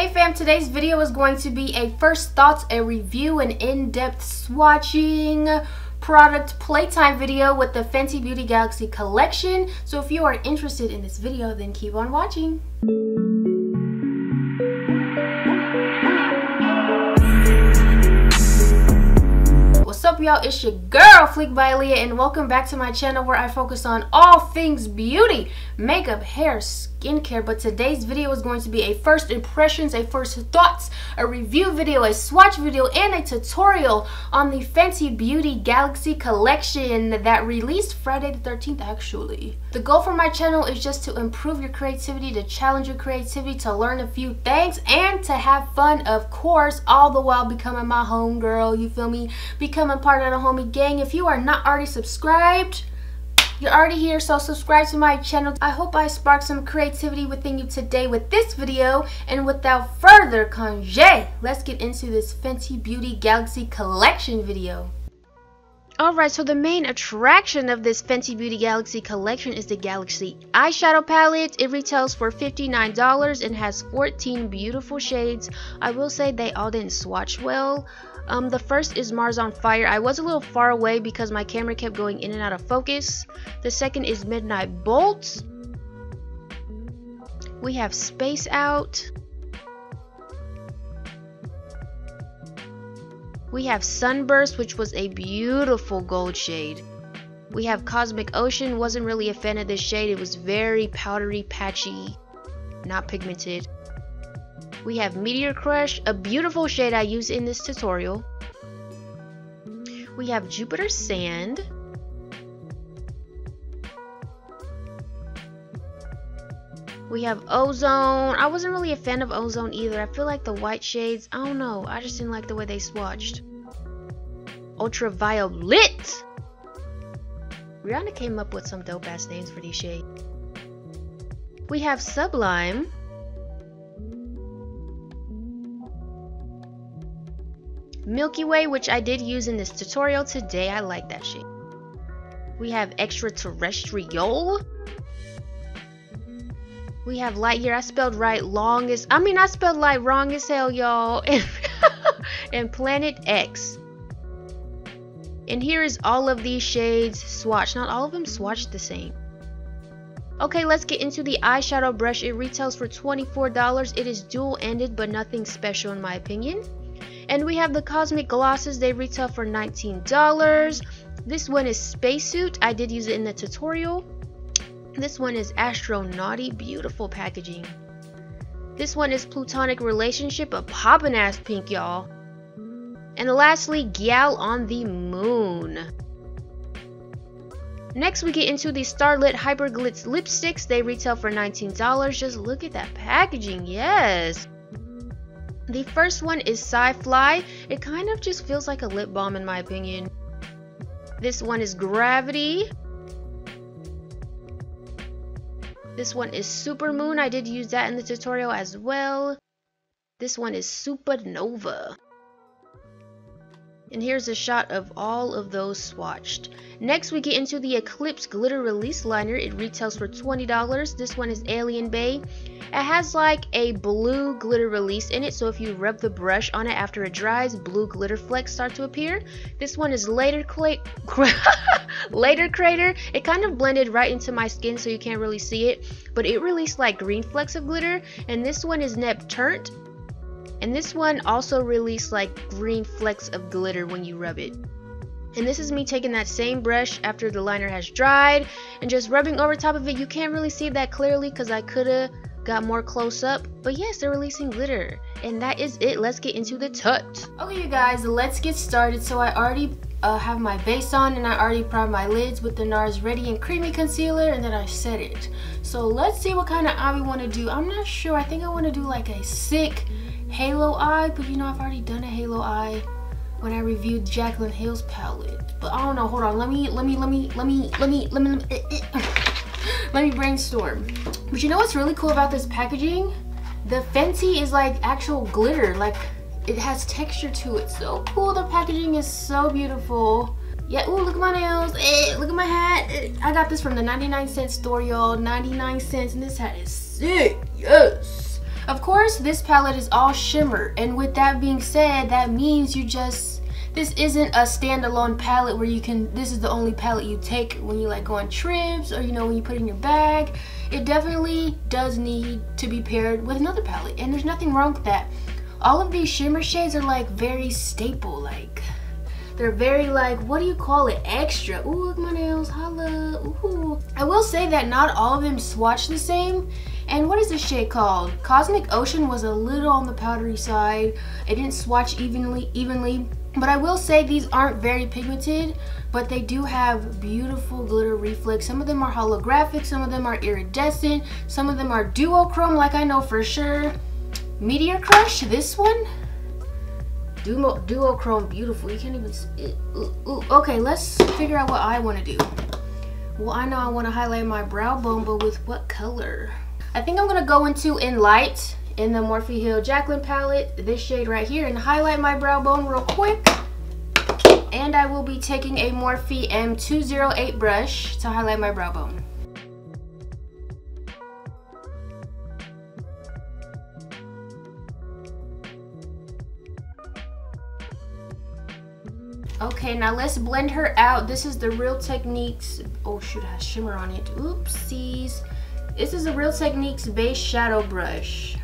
Hey fam, today's video is going to be a first thoughts, a review, and in-depth swatching product playtime video with the Fenty Beauty Galaxy collection. So if you are interested in this video, then keep on watching. What's up y'all, it's your girl Fleek by Aaliyah, and welcome back to my channel where I focus on all things beauty, makeup, hair, skincare. But today's video is going to be a first impressions, a first thoughts, a review video, a swatch video, and a tutorial on the Fenty Beauty Galaxy collection that released Friday the 13th actually. The goal for my channel is just to improve your creativity, to challenge your creativity, to learn a few things, and to have fun, of course, all the while becoming my homegirl, you feel me? Becoming part of the homie gang. If you are not already subscribed, you're already here, so subscribe to my channel. I hope I spark some creativity within you today with this video, and without further congé, let's get into this Fenty Beauty Galaxy collection video. Alright, so the main attraction of this Fenty Beauty Galaxy collection is the Galaxy eyeshadow palette. It retails for $59 and has 14 beautiful shades. I will say they all didn't swatch well. The first is Mars on Fire. I was a little far away because my camera kept going in and out of focus. The second is Midnight Bolt. We have Space Out. We have Sunburst, which was a beautiful gold shade. We have Cosmic Ocean. Wasn't really a fan of this shade. It was very powdery, patchy, not pigmented. We have Meteor Crush, a beautiful shade I use in this tutorial. We have Jupiter Sand. We have Ozone. I wasn't really a fan of Ozone either. I feel like the white shades, I don't know, I just didn't like the way they swatched. Ultraviolet. Rihanna came up with some dope ass names for these shades. We have Sublime. Milky Way, which I did use in this tutorial today. I like that shade. We have Extraterrestrial. We have Light Year. I spelled right longest. I spelled light wrong as hell, y'all. And Planet X. And here is all of these shades swatched. Not all of them swatched the same. Okay, let's get into the eyeshadow brush. It retails for $24. It is dual-ended, but nothing special in my opinion. And we have the Cosmic Glosses. They retail for $19. This one is Spacesuit. I did use it in the tutorial. This one is Astronauty. Beautiful packaging. This one is Plutonic Relationship. A poppin' ass pink, y'all. And lastly, Gal on the Moon. Next, we get into the Starlit Hyper Glitz lipsticks. They retail for $19. Just look at that packaging. Yes. The first one is Sci-Fly. It kind of just feels like a lip balm in my opinion. This one is Gravity. This one is Supermoon. I did use that in the tutorial as well. This one is Supernova. And here's a shot of all of those swatched. Next, we get into the Eclipse Glitter Release Liner. It retails for $20. This one is Alien Bay. It has like a blue glitter release in it, so if you rub the brush on it after it dries, blue glitter flecks start to appear. This one is Later Crater. It kind of blended right into my skin, so you can't really see it, but it released like green flecks of glitter. And this one is Nepturt. And this one also released like green flecks of glitter when you rub it. And this is me taking that same brush after the liner has dried and just rubbing over top of it. You can't really see that clearly because I could have got more close up. But yes, they're releasing glitter. And that is it. Let's get into the tut. Okay, you guys, let's get started. So I already have my base on, and I already primed my lids with the NARS Radiant Creamy Concealer, and then I set it. So let's see what kind of eye we want to do. I'm not sure. I think I want to do like a sick halo eye, but you know, I've already done a halo eye when I reviewed Jaclyn Hill's palette. But I don't know, hold on, let me brainstorm. But you know what's really cool about this packaging? The Fenty is like actual glitter, like it has texture to it. So cool. The packaging is so beautiful. Yeah, ooh, look at my nails. Look at my hat. I got this from the 99-cent store, y'all. 99 cents, and this hat is sick. Yes. Of course, this palette is all shimmer, and with that being said, that means this isn't a standalone palette where this is the only palette you take when you like go on trips or when you put it in your bag. It definitely does need to be paired with another palette, and there's nothing wrong with that. All of these shimmer shades are like very staple, like they're very like, what do you call it, extra. Ooh, look at my nails, holla. Ooh. I will say that not all of them swatch the same. And what is this shade called? Cosmic Ocean was a little on the powdery side. It didn't swatch evenly. But I will say these aren't very pigmented, but they do have beautiful glitter reflex. Some of them are holographic, some of them are iridescent, some of them are duochrome, like I know for sure. Meteor Crush, this one, duochrome, beautiful. You can't even. Okay, let's figure out what I want to do. Well, I know I want to highlight my brow bone, but with what color? I think I'm gonna go into In Light in the Morphe Hill Jacqueline palette, this shade right here, and highlight my brow bone real quick. And I will be taking a Morphe M208 brush to highlight my brow bone. Okay, now let's blend her out. This is the Real Techniques, oh shoot, it has shimmer on it, oopsies. This is a Real Techniques base shadow brush.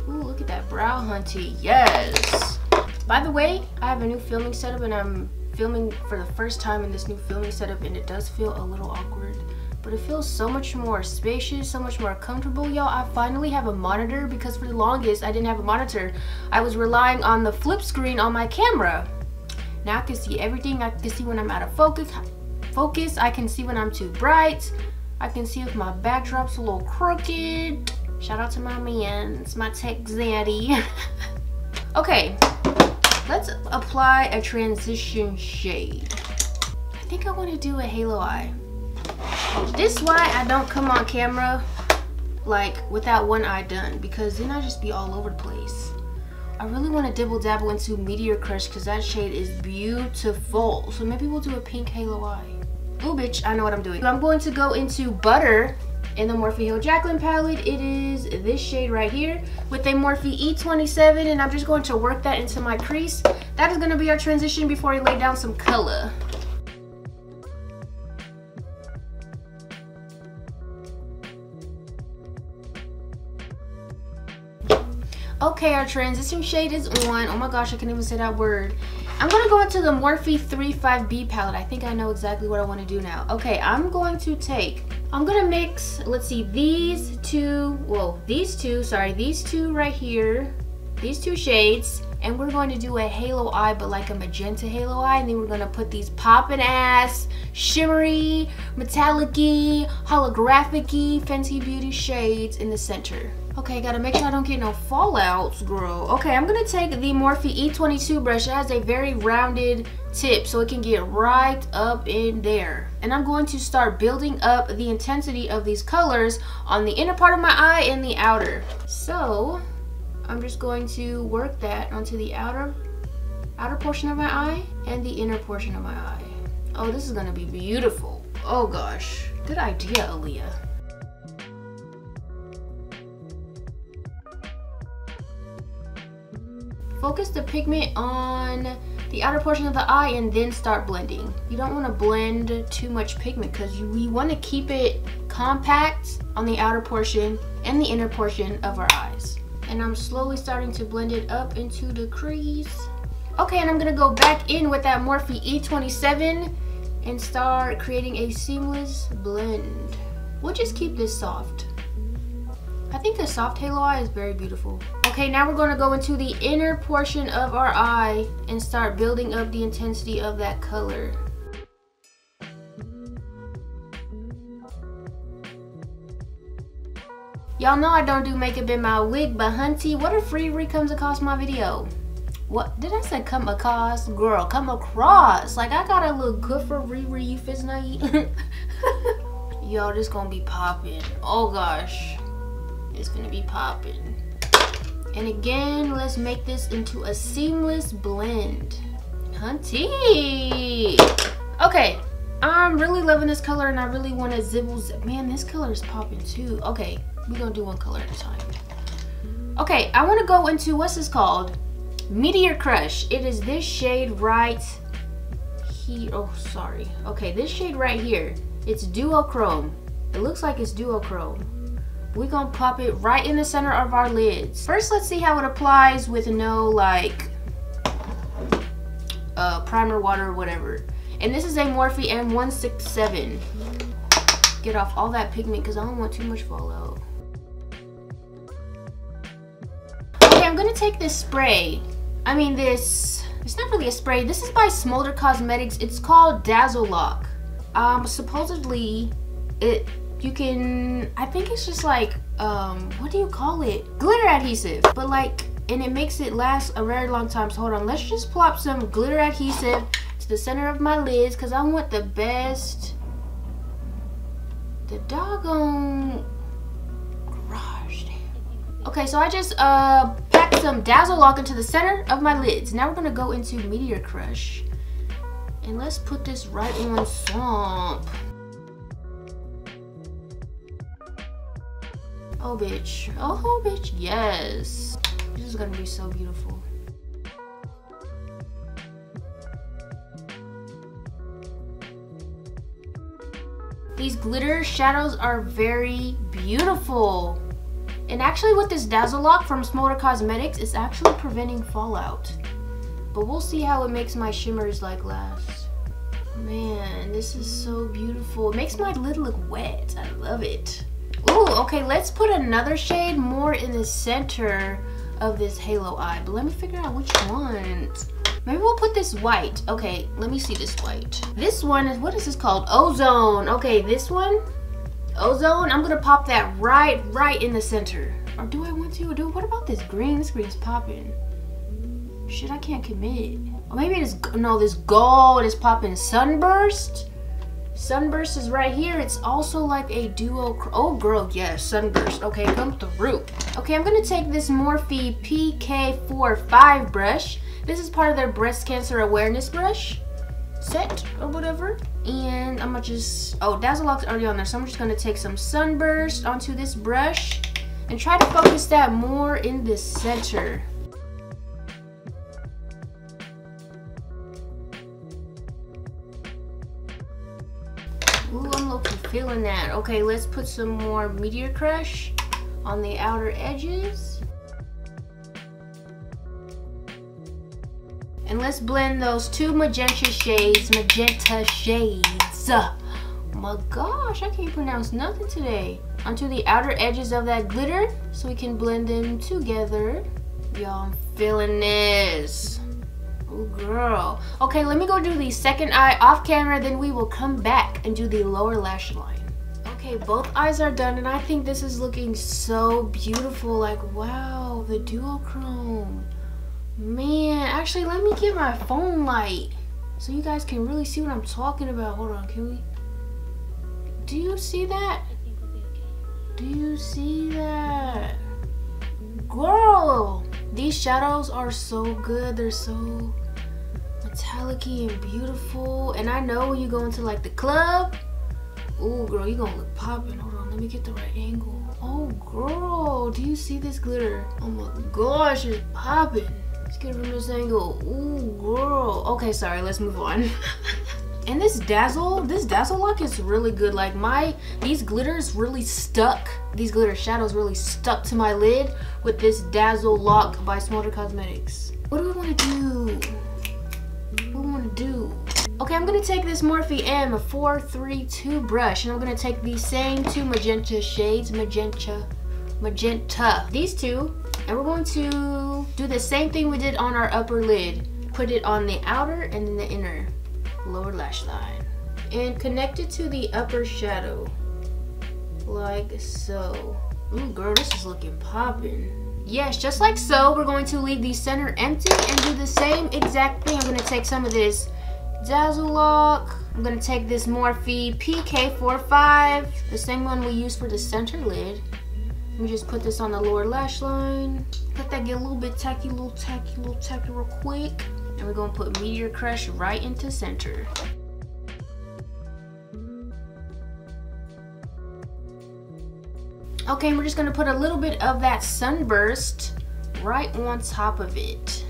Ooh, look at that brow, hunty, yes. By the way, I have a new filming setup, and I'm filming for the first time in this new filming setup, and it does feel a little awkward, but it feels so much more spacious, so much more comfortable, y'all. I finally have a monitor, because for the longest I didn't have a monitor. I was relying on the flip screen on my camera. Now I can see everything. I can see when I'm out of focus. I can see when I'm too bright. I can see if my backdrop's a little crooked. Shout out to my mans, my tech zaddy. Okay, let's apply a transition shade. I think I want to do a halo eye. This is why I don't come on camera like without one eye done, because then I just be all over the place. I really want to dibble dabble into Meteor Crush because that shade is beautiful. So maybe we'll do a pink halo eye. Ooh, bitch, I know what I'm doing. I'm going to go into Butter in the Morphe Hill Jacqueline palette. It is this shade right here with a Morphe E27, and I'm just going to work that into my crease. That is going to be our transition before I lay down some color. Okay, our transition shade is on. Oh my gosh, I can't even say that word. I'm gonna go into the Morphe 35B palette. I think I know exactly what I want to do now. Okay, I'm gonna mix, let's see, these two right here, these two shades, and we're going to do a halo eye, but like a magenta halo eye, and then we're gonna put these poppin' ass, shimmery, metallic-y, holographic-y Fenty Beauty shades in the center. Okay, gotta make sure I don't get no fallouts, girl. Okay, I'm gonna take the Morphe E22 brush. It has a very rounded tip, so it can get right up in there. And I'm going to start building up the intensity of these colors on the inner part of my eye and the outer. So, I'm just going to work that onto the outer portion of my eye and the inner portion of my eye. Oh, this is gonna be beautiful. Oh gosh, good idea, Aaliyah. Focus the pigment on the outer portion of the eye and then start blending. You don't want to blend too much pigment because we want to keep it compact on the outer portion and the inner portion of our eyes. And I'm slowly starting to blend it up into the crease. Okay, and I'm going to go back in with that Morphe E27 and start creating a seamless blend. We'll just keep this soft. I think the soft halo eye is very beautiful. Okay, now we're going to go into the inner portion of our eye and start building up the intensity of that color. Y'all know I don't do makeup in my wig, but hunty, what if Riri comes across my video? What did I say? Come across? Girl, come across. Like, I gotta look good for Riri, you fizz night. Yo, this gonna be popping. Oh gosh. It's gonna be popping. And again, let's make this into a seamless blend. Hunty! Okay, I'm really loving this color and I really want to zibble. Man, this color is popping too. Okay, we're gonna do one color at a time. Okay, I want to go into, what's this called? Meteor Crush. It is this shade right here. Oh, sorry. Okay, this shade right here. It's duochrome. It looks like it's duochrome. We're gonna pop it right in the center of our lids. First, let's see how it applies with no like primer water or whatever. And this is a Morphe M167. Get off all that pigment because I don't want too much fallout. Okay, I'm gonna take this spray. I mean this, it's not really a spray. This is by Smolder Cosmetics. It's called Dazzle Lock. Supposedly you can, I think it's just like, what do you call it? Glitter adhesive, but like, and it makes it last a very long time. So hold on, let's just plop some glitter adhesive to the center of my lids because I want the best, the doggone garage there. Okay, so I just packed some Dazzle Lock into the center of my lids. Now we're gonna go into Meteor Crush. And let's put this right on Swamp. Oh bitch, oh bitch, yes. This is gonna be so beautiful. These glitter shadows are very beautiful. And actually with this Dazzle Lock from Smolder Cosmetics, it's actually preventing fallout. But we'll see how it makes my shimmers like last. Man, this is so beautiful. It makes my lid look wet, I love it. Ooh, okay, let's put another shade more in the center of this halo eye, but let me figure out which one. Maybe we'll put this white. Okay, let me see this white. This one is, what is this called? Ozone. Okay, this one, Ozone, I'm gonna pop that right in the center. Or do I want to? What about this green? This green's popping. Shit, I can't commit. Or maybe it is, no, this gold is popping. Sunburst. Sunburst is right here. It's also like a duo, oh girl, yes, Sunburst. Okay, come through. Okay, I'm gonna take this Morphe PK45 brush. This is part of their breast cancer awareness brush set or whatever. And I'm gonna just, oh, Dazzle Lock's already on there, so I'm just gonna take some Sunburst onto this brush and try to focus that more in the center. Ooh, I'm low-key feeling that. Okay, let's put some more Meteor Crush on the outer edges. And let's blend those two magenta shades. Oh my gosh, I can't pronounce nothing today. Onto the outer edges of that glitter so we can blend them together. Y'all, I'm feeling this. Oh girl. Okay, let me go do the second eye off camera, then we will come back and do the lower lash line. Okay, both eyes are done and I think this is looking so beautiful. Like, wow, the duochrome. Man, actually, let me get my phone light so you guys can really see what I'm talking about. Hold on, can we? Do you see that? Do you see that? Girl, these shadows are so good. They're so metallic-y and beautiful. And I know when you go into like the club, ooh girl, you gonna look popping. Hold on, let me get the right angle. Oh girl, do you see this glitter? Oh my gosh, it's popping. Let's get it from this angle. Ooh girl. Okay, sorry, let's move on. And this Dazzle Lock is really good. Like these glitters really stuck. These glitter shadows really stuck to my lid with this Dazzle Lock by Smolder Cosmetics. What do we want to do? What do we want to do? Okay, I'm gonna take this Morphe M432 brush and I'm gonna take these same two magenta shades, magenta, these two, and we're going to do the same thing we did on our upper lid. Put it on the outer and then the inner lower lash line and connect it to the upper shadow like so. Ooh girl, this is looking popping. Yes, just like so. We're going to leave the center empty and do the same exact thing. I'm going to take some of this Dazzle Lock. I'm going to take this Morphe PK45, the same one we used for the center lid. Let me just put this on the lower lash line. Let that get a little bit tacky, little tacky real quick. And we're going to put Meteor Crush right into center. Okay, and we're just gonna put a little bit of that sunburst right on top of it.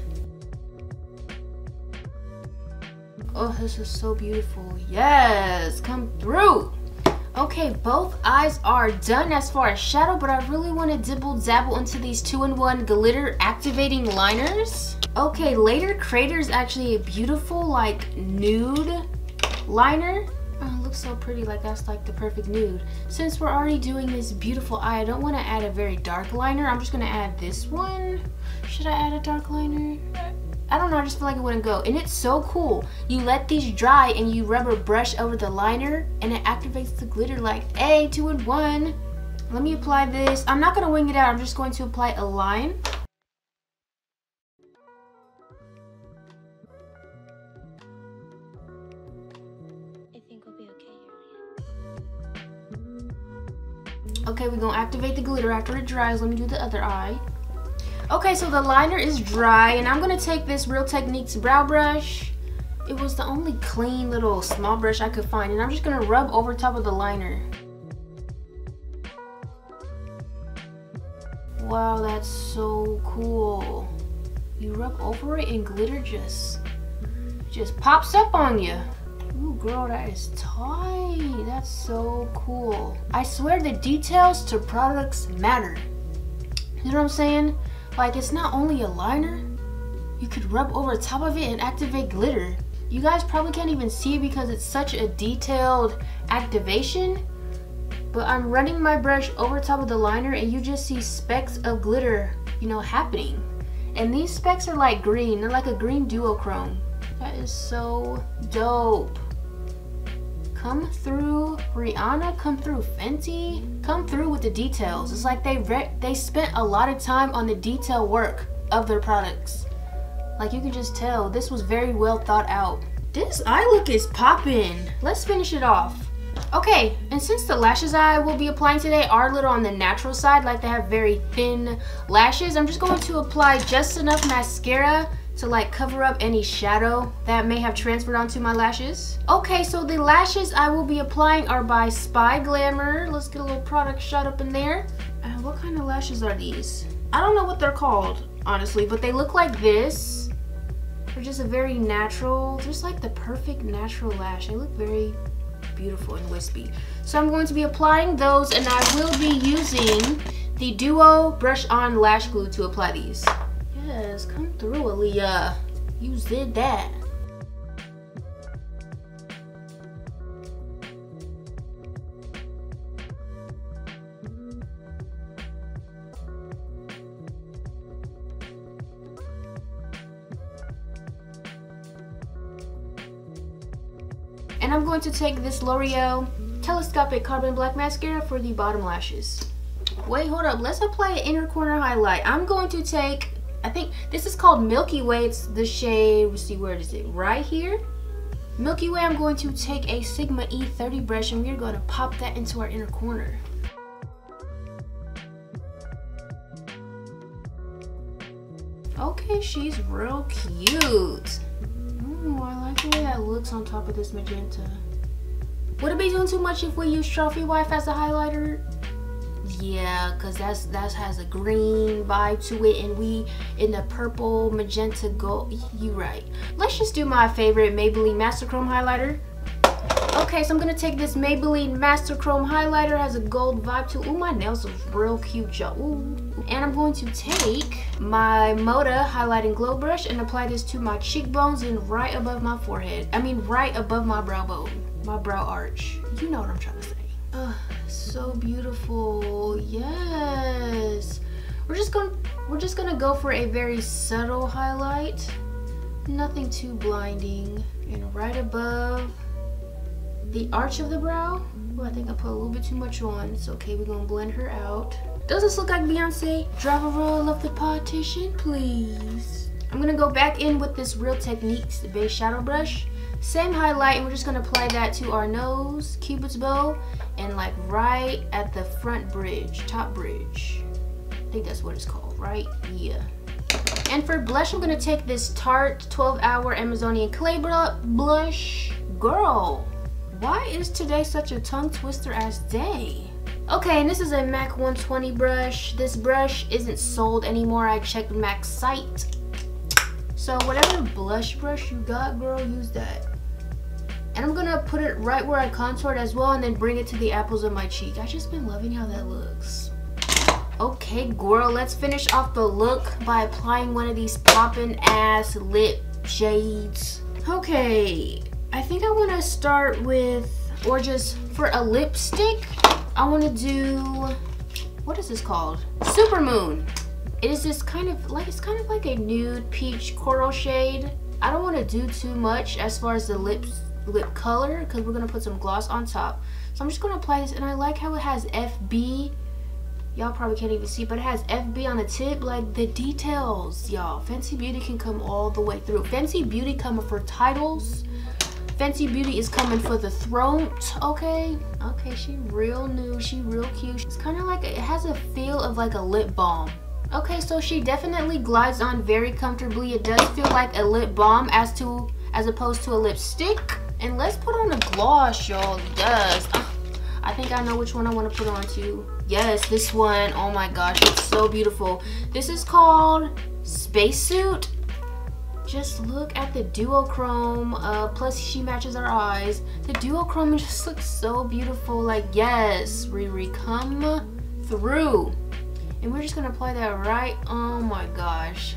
Oh, this is so beautiful. Yes, come through. Okay, both eyes are done as far as shadow, but I really want to dibble dabble into these 2-in-1 glitter activating liners. Okay, Later Crater is actually a beautiful like nude liner. Oh, it looks so pretty, like that's like the perfect nude. Since we're already doing this beautiful eye, I don't want to add a very dark liner. I'm just gonna add this one. Should I add a dark liner? I don't know, I just feel like it wouldn't go. And it's so cool. You let these dry and you rub a brush over the liner and it activates the glitter like, hey, 2-in-1. Let me apply this. I'm not gonna wing it out, I'm just going to apply a line. I think we'll be okay, Okay, we're gonna activate the glitter after it dries. Let me do the other eye. Okay, so the liner is dry, and I'm gonna take this Real Techniques brow brush. It was the only clean little small brush I could find, and I'm just gonna rub over top of the liner. Wow, that's so cool. You rub over it and glitter just pops up on you. Ooh, girl, that is tight. That's so cool. I swear the details to products matter. You know what I'm saying? Like, it's not only a liner. You could rub over top of it and activate glitter. You guys probably can't even see it because it's such a detailed activation. But I'm running my brush over top of the liner and you just see specks of glitter, you know, happening. And these specks are like green. They're like a green duochrome. That is so dope. Come through Rihanna, come through Fenty, come through with the details. It's like they spent a lot of time on the detail work of their products. Like, you can just tell this was very well thought out. This eye look is popping. Let's finish it off. Okay, and since the lashes I will be applying today are a little on the natural side, like they have very thin lashes, I'm just going to apply just enough mascara to like cover up any shadow that may have transferred onto my lashes. Okay, so the lashes I will be applying are by Spy Glamour. Let's get a little product shot up in there. What kind of lashes are these? I don't know what they're called, honestly, but they look like this. They're just a very natural, just like the perfect natural lash. They look very beautiful and wispy. So I'm going to be applying those, and I will be using the Duo Brush On Lash Glue to apply these. Yes, come through, Aaliyah. You did that. And I'm going to take this L'Oreal Telescopic Carbon Black Mascara for the bottom lashes. Wait, hold up. Let's apply an inner corner highlight. I'm going to take, I think this is called Milky Way. It's the shade, let's see, where is it? Right here. Milky Way, I'm going to take a Sigma E30 brush and we're going to pop that into our inner corner. Okay, she's real cute. Ooh, I like the way that looks on top of this magenta. Would it be doing too much if we use Trophy Wife as a highlighter? Yeah, because that has a green vibe to it, and we in the purple, magenta, gold. You right. Let's just do my favorite Maybelline Master Chrome highlighter. Okay, so I'm gonna take this Maybelline Master Chrome highlighter, has a gold vibe to it. Ooh, my nails are real cute, y'all. Ooh. And I'm going to take my Moda highlighting glow brush and apply this to my cheekbones and right above my forehead. I mean, right above my brow bone, my brow arch. You know what I'm trying to say. So beautiful. Yes. We're just gonna go for a very subtle highlight. Nothing too blinding. And right above the arch of the brow. Well, I think I put a little bit too much on. It's okay, we're gonna blend her out. Does this look like Beyonce? Drive a roll of the partition, please. I'm gonna go back in with this Real Techniques base shadow brush. Same highlight, and we're just gonna apply that to our nose, Cupid's bow, and like right at the front bridge, top bridge. I think that's what it's called, right? Yeah. And for blush, I'm gonna take this Tarte 12 Hour Amazonian Clay blush. Girl, why is today such a tongue twister ass day? Okay, and this is a MAC 120 brush. This brush isn't sold anymore. I checked MAC's site. So whatever blush brush you got, girl, use that. And I'm gonna put it right where I contoured as well, and then bring it to the apples of my cheek. I just been loving how that looks. Okay, girl, let's finish off the look by applying one of these poppin' ass lip shades. Okay, I think I wanna start with, or just for a lipstick, I wanna do, what is this called? Supermoon. It is this kind of like, it's kind of like a nude peach coral shade. I don't wanna do too much as far as the lip color, because we're gonna put some gloss on top. So I'm just gonna apply this, and I like how it has FB. Y'all probably can't even see, but it has FB on the tip. Like the details, y'all. Fenty Beauty can come all the way through. Fenty Beauty coming for titles. Fenty Beauty is coming for the throat, okay? Okay, she real new, she real cute. It's kind of like, it has a feel of like a lip balm. Okay, so she definitely glides on very comfortably. It does feel like a lip balm as opposed to a lipstick. And let's put on a gloss, y'all. Yes. I think I know which one I want to put on too. Yes, this one. Oh my gosh, it's so beautiful. This is called Spacesuit. Just look at the duochrome. Plus, she matches our eyes. The duochrome just looks so beautiful. Like, yes, Riri, come through. And we're just gonna apply that right. Oh my gosh.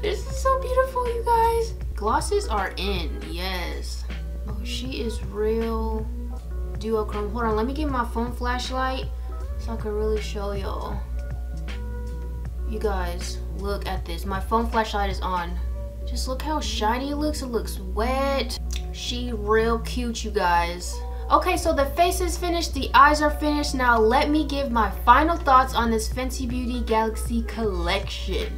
This is so beautiful, you guys. Glosses are in, yes. Oh, she is real duochrome. Hold on, let me get my phone flashlight so I can really show y'all. You guys, look at this. My phone flashlight is on. Just look how shiny it looks. It looks wet. She real cute, you guys. Okay, so the face is finished, the eyes are finished. Now let me give my final thoughts on this Fenty Beauty Galaxy collection.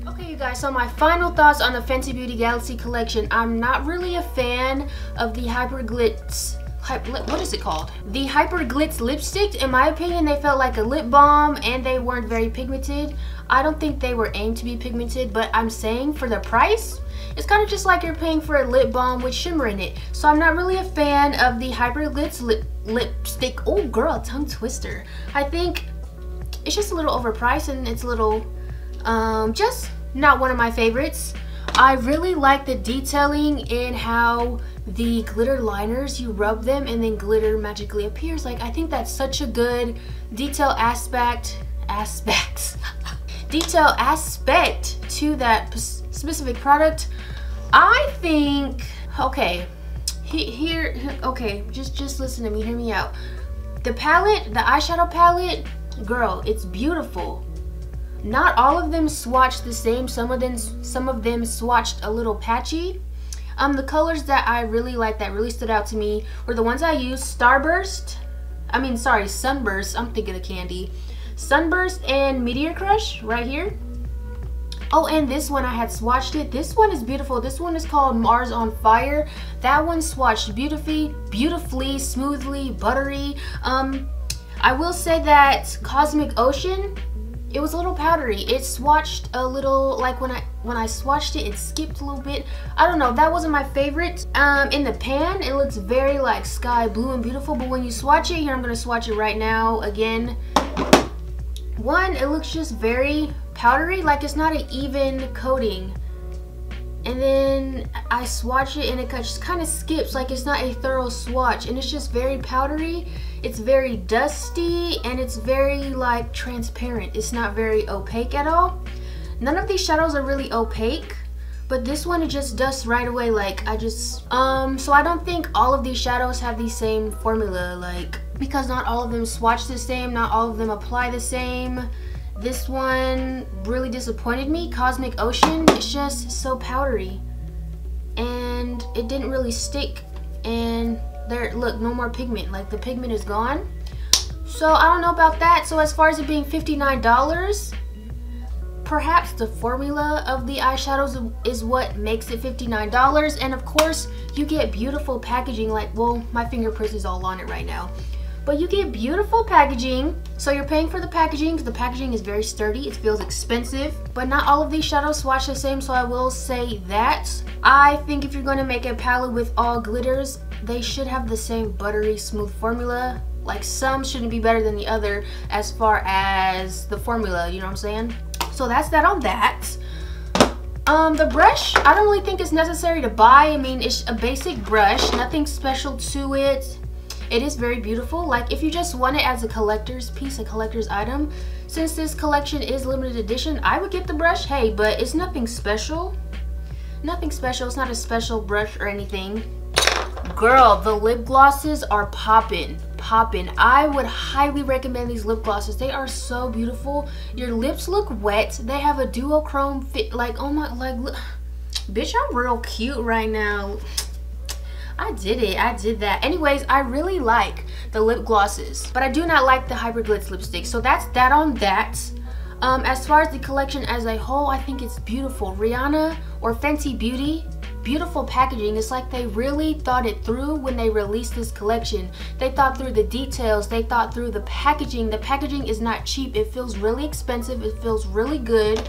Okay, you guys, so my final thoughts on the Fenty Beauty Galaxy collection. I'm not really a fan of the Hyper Glitz, what is it called? The Hyper Glitz lipstick. In my opinion, they felt like a lip balm and they weren't very pigmented. I don't think they were aimed to be pigmented, but I'm saying for the price, it's kind of just like you're paying for a lip balm with shimmer in it. So I'm not really a fan of the Hyper Glitz lipstick. Oh girl, tongue twister. I think it's just a little overpriced and it's a little, just not one of my favorites. I really like the detailing in how the glitter liners, you rub them and then glitter magically appears. Like, I think that's such a good detail aspect to that specific product. I think, okay, okay, just listen to me, hear me out. The palette, the eyeshadow palette, girl, it's beautiful. Not all of them swatched the same. Some of them swatched a little patchy. The colors that I really liked, that really stood out to me, were the ones I used. Sunburst, I'm thinking of candy. Sunburst and Meteor Crush right here. Oh, and this one I had swatched it. This one is beautiful. This one is called Mars on Fire. That one swatched beautifully, smoothly, buttery. I will say that Cosmic Ocean, it was a little powdery. It swatched a little, like when I swatched it, it skipped a little bit. I don't know, that wasn't my favorite. In the pan, it looks very like sky blue and beautiful, but when you swatch it, here I'm gonna swatch it right now again. One, it looks just very powdery, like it's not an even coating. And then I swatch it and it just kind of skips, like it's not a thorough swatch, and it's just very powdery. It's very dusty and it's very like transparent. It's not very opaque at all. None of these shadows are really opaque, but this one, it just dusts right away. Like so I don't think all of these shadows have the same formula, like, because not all of them swatch the same, not all of them apply the same. This one really disappointed me. Cosmic Ocean, it's just so powdery and it didn't really stick, and there, look, no more pigment, like the pigment is gone. So I don't know about that. So as far as it being $59, perhaps the formula of the eyeshadows is what makes it $59. And of course you get beautiful packaging, like, well, my fingerprint is all on it right now, but you get beautiful packaging. So you're paying for the packaging because the packaging is very sturdy. It feels expensive, but not all of these shadows swatch the same, so I will say that. I think if you're going to make a palette with all glitters, they should have the same buttery smooth formula. Like some shouldn't be better than the other as far as the formula, you know what I'm saying? So that's that on that. The brush, I don't really think it's necessary to buy. I mean, it's a basic brush, nothing special to it. It is very beautiful. Like if you just want it as a collector's piece, a collector's item, since this collection is limited edition, I would get the brush. Hey, but it's nothing special. Nothing special. It's not a special brush or anything. Girl, the lip glosses are popping. I would highly recommend these lip glosses. They are so beautiful. Your lips look wet. They have a duochrome fit. Like, oh my, like, look. Bitch, I'm real cute right now. I did it. I did that. Anyways, I really like the lip glosses, but I do not like the Hyper Glitz lipstick. So that's that on that. As far as the collection as a whole, I think it's beautiful. Rihanna or Fenty Beauty, beautiful packaging. It's like they really thought it through when they released this collection. They thought through the details. They thought through the packaging. The packaging is not cheap. It feels really expensive. It feels really good.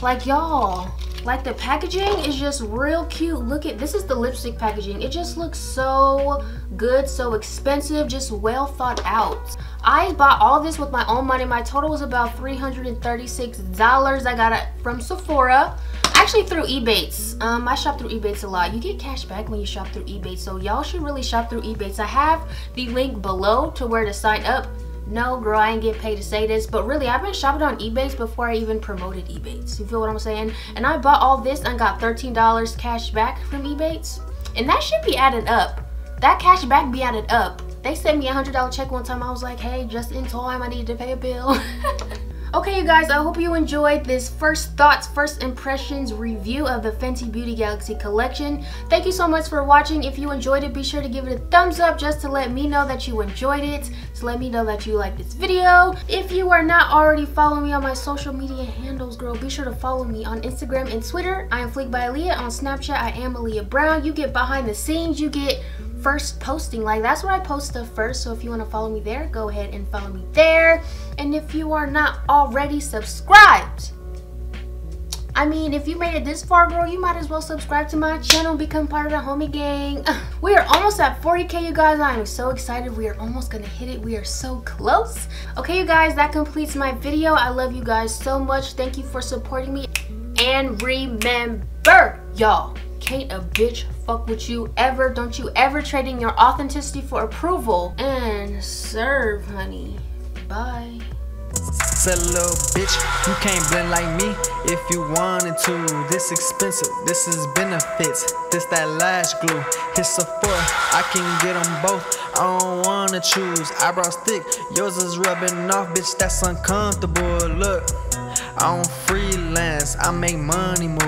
Like, y'all, like the packaging is just real cute. Look at this, is the lipstick packaging. It just looks so good, so expensive, just well thought out. I bought all this with my own money. My total was about $336. I got it from Sephora. Actually through Ebates. I shop through Ebates a lot. You get cash back when you shop through Ebates, so y'all should really shop through Ebates. I have the link below to where to sign up. No, girl, I ain't get paid to say this, but really, I've been shopping on Ebates before I even promoted Ebates. You feel what I'm saying? And I bought all this and got $13 cash back from Ebates, and that should be added up. That cash back be added up. They sent me a $100 check one time. I was like, hey, just in time, I needed to pay a bill. Okay, you guys, I hope you enjoyed this first thoughts, first impressions review of the Fenty Beauty Galaxy collection. Thank you so much for watching. If you enjoyed it, be sure to give it a thumbs up just to let me know that you enjoyed it, to let me know that you liked this video. If you are not already following me on my social media handles, girl, be sure to follow me on Instagram and Twitter. I am Fleek by Aaliyah. On Snapchat, I am Aaliyah Brown. You get behind the scenes, you get first posting. Like, that's where I post stuff first, so if you want to follow me there, go ahead and follow me there. And if you are not already subscribed, I mean, if you made it this far, girl, you might as well subscribe to my channel and become part of the homie gang. We are almost at 40K, you guys. I am so excited. We are almost gonna hit it. We are so close. Okay, you guys, that completes my video. I love you guys so much. Thank you for supporting me. And remember, y'all, can't a bitch fuck with you ever. Don't you ever trade in your authenticity for approval. And serve, honey. Bye. Say, little bitch, you can't blend like me if you wanted to. This expensive, this is benefits, this that lash glue. Hit Sephora, I can get them both, I don't wanna choose. Eyebrows thick, yours is rubbing off, bitch, that's uncomfortable. Look, I don't freelance, I make money move.